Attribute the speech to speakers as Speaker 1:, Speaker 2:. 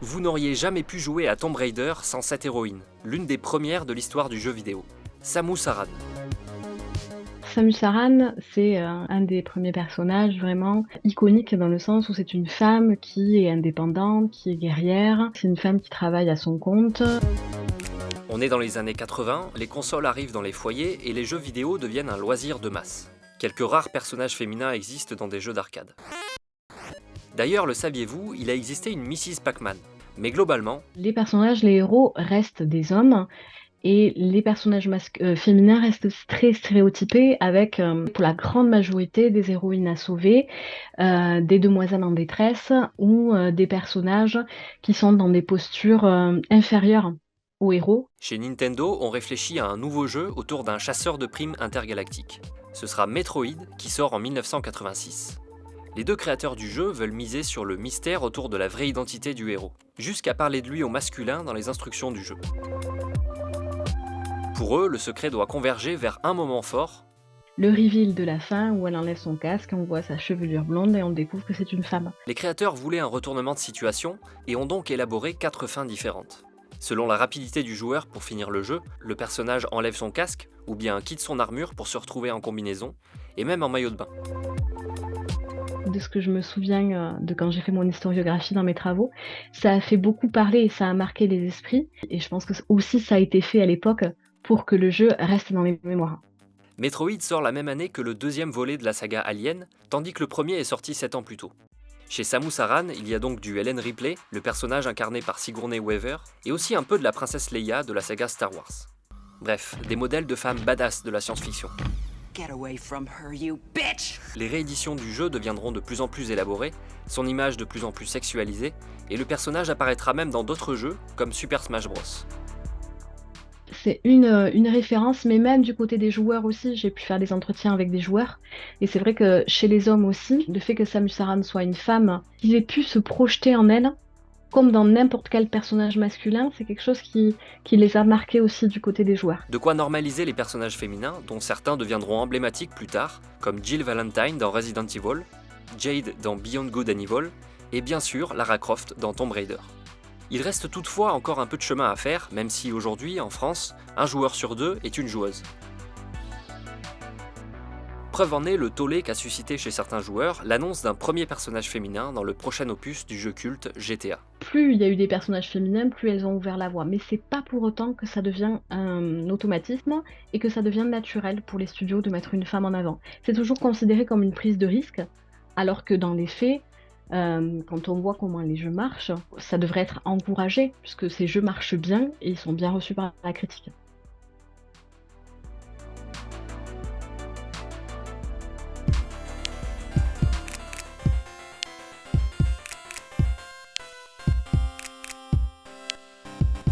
Speaker 1: Vous n'auriez jamais pu jouer à Tomb Raider sans cette héroïne, l'une des premières de l'histoire du jeu vidéo, Samus Aran.
Speaker 2: Samus Aran, c'est, un des premiers personnages vraiment iconiques dans le sens où c'est une femme qui est indépendante, qui est guerrière. C'est une femme qui travaille à son compte.
Speaker 1: On est dans les années 80, les consoles arrivent dans les foyers et les jeux vidéo deviennent un loisir de masse. Quelques rares personnages féminins existent dans des jeux d'arcade. D'ailleurs, le saviez-vous, il a existé une Mrs. Pac-Man. Mais globalement,
Speaker 2: Les personnages, les héros restent des hommes et les personnages féminins restent très stéréotypés avec, pour la grande majorité, des héroïnes à sauver, des demoiselles en détresse ou, des personnages qui sont dans des postures, inférieures aux héros.
Speaker 1: chez Nintendo, on réfléchit à un nouveau jeu autour d'un chasseur de primes intergalactique. Ce sera Metroid qui sort en 1986. Les deux créateurs du jeu veulent miser sur le mystère autour de la vraie identité du héros, jusqu'à parler de lui au masculin dans les instructions du jeu. Pour eux, le secret doit converger vers un moment fort.
Speaker 2: Le reveal de la fin où elle enlève son casque, on voit sa chevelure blonde et on découvre que c'est une femme.
Speaker 1: Les créateurs voulaient un retournement de situation et ont donc élaboré 4 fins différentes. Selon la rapidité du joueur pour finir le jeu, le personnage enlève son casque ou bien quitte son armure pour se retrouver en combinaison et même en maillot de bain.
Speaker 2: De ce que je me souviens, de quand j'ai fait mon historiographie dans mes travaux, ça a fait beaucoup parler et ça a marqué les esprits et je pense que aussi ça a été fait à l'époque pour que le jeu reste dans les mémoires.
Speaker 1: Metroid sort la même année que le deuxième volet de la saga Alien, tandis que le premier est sorti 7 ans plus tôt. Chez Samus Aran, il y a donc du Ellen Ripley, le personnage incarné par Sigourney Weaver, et aussi un peu de la princesse Leia de la saga Star Wars. Bref, des modèles de femmes badass de la science-fiction.
Speaker 3: Get away from her, you bitch!
Speaker 1: Les rééditions du jeu deviendront de plus en plus élaborées, son image de plus en plus sexualisée, et le personnage apparaîtra même dans d'autres jeux, comme Super Smash Bros.
Speaker 2: C'est une référence, mais même du côté des joueurs aussi, j'ai pu faire des entretiens avec des joueurs et c'est vrai que chez les hommes aussi, le fait que Samus Aran soit une femme, qu'ils aient pu se projeter en elle, comme dans n'importe quel personnage masculin, c'est quelque chose qui les a marqués aussi du côté des joueurs.
Speaker 1: De quoi normaliser les personnages féminins, dont certains deviendront emblématiques plus tard, comme Jill Valentine dans Resident Evil, Jade dans Beyond Good and Evil, et bien sûr Lara Croft dans Tomb Raider. Il reste toutefois encore un peu de chemin à faire, même si aujourd'hui, en France, un joueur sur deux est une joueuse. Preuve en est le tollé qu'a suscité chez certains joueurs l'annonce d'un premier personnage féminin dans le prochain opus du jeu culte GTA.
Speaker 2: Plus il y a eu des personnages féminins, plus elles ont ouvert la voie, mais c'est pas pour autant que ça devient un automatisme et que ça devient naturel pour les studios de mettre une femme en avant. C'est toujours considéré comme une prise de risque, alors que dans les faits, quand on voit comment les jeux marchent, ça devrait être encouragé puisque ces jeux marchent bien et ils sont bien reçus par la critique.